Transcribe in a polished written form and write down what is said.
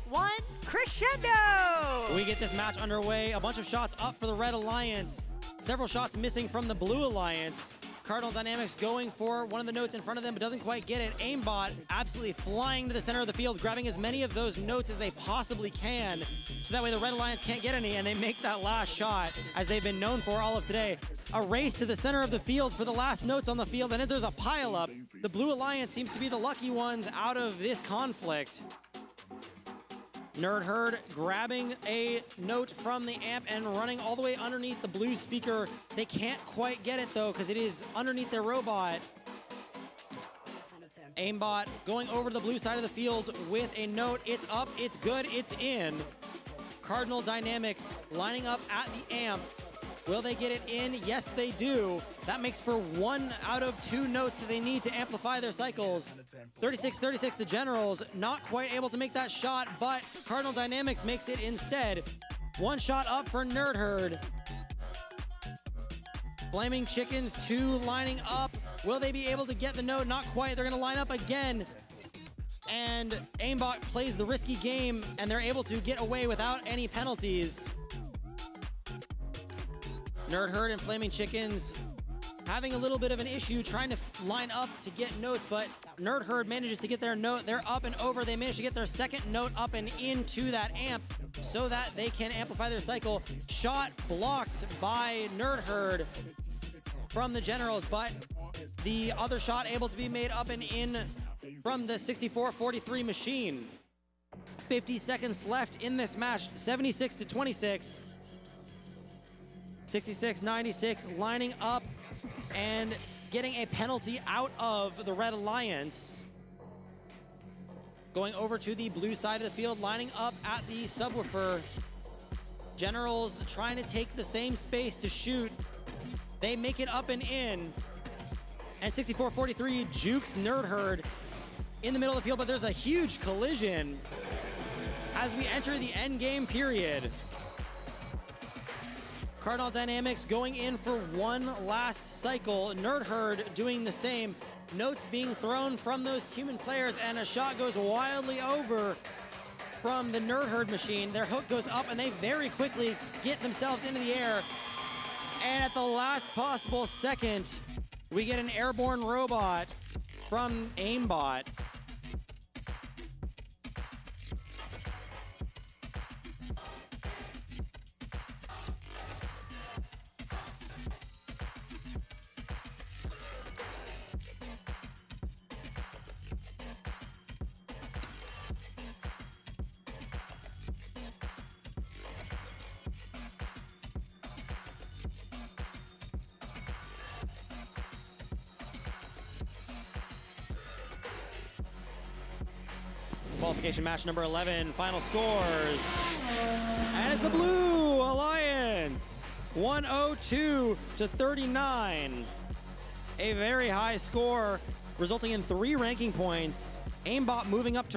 1, crescendo! We get this match underway. A bunch of shots up for the Red Alliance. Several shots missing from the Blue Alliance. Cardinal Dynamics going for one of the notes in front of them, but doesn't quite get it. Aimbot absolutely flying to the center of the field, grabbing as many of those notes as they possibly can, so that way the Red Alliance can't get any, and they make that last shot, as they've been known for all of today. A race to the center of the field for the last notes on the field, and then there's a pileup. The Blue Alliance seems to be the lucky ones out of this conflict. Nerd Herd grabbing a note from the amp and running all the way underneath the blue speaker. They can't quite get it though, because it is underneath their robot. Aimbot going over to the blue side of the field with a note. It's up, it's good, it's in. Cardinal Dynamics lining up at the amp. Will they get it in? Yes, they do. That makes for 1 out of 2 notes that they need to amplify their cycles. 36-36, the Generals not quite able to make that shot, but Cardinal Dynamics makes it instead. 1 shot up for Nerd Herd. Flaming Chickens, 2 lining up. Will they be able to get the note? Not quite. They're gonna line up again. And Aimbot plays the risky game, and they're able to get away without any penalties. Nerd Herd and Flaming Chickens having a little bit of an issue trying to line up to get notes, but Nerd Herd manages to get their note. They're up and over. They manage to get their second note up and into that amp so that they can amplify their cycle. Shot blocked by Nerd Herd from the Generals, but the other shot able to be made up and in from the 64-43 machine. 50 seconds left in this match, 76-26. 66-96 lining up and getting a penalty out of the Red Alliance. Going over to the blue side of the field, lining up at the subwoofer. Generals trying to take the same space to shoot. They make it up and in. And 64-43 jukes Nerd Herd in the middle of the field, but there's a huge collision as we enter the end game period. Cardinal Dynamics going in for 1 last cycle. Nerd Herd doing the same. Notes being thrown from those human players, and a shot goes wildly over from the Nerd Herd machine. Their hook goes up, and they very quickly get themselves into the air. And at the last possible second, we get an airborne robot from Aimbot. Qualification match number 11, final scores. And it's the Blue Alliance, 102-39. A very high score, resulting in 3 ranking points. Aimbot moving up to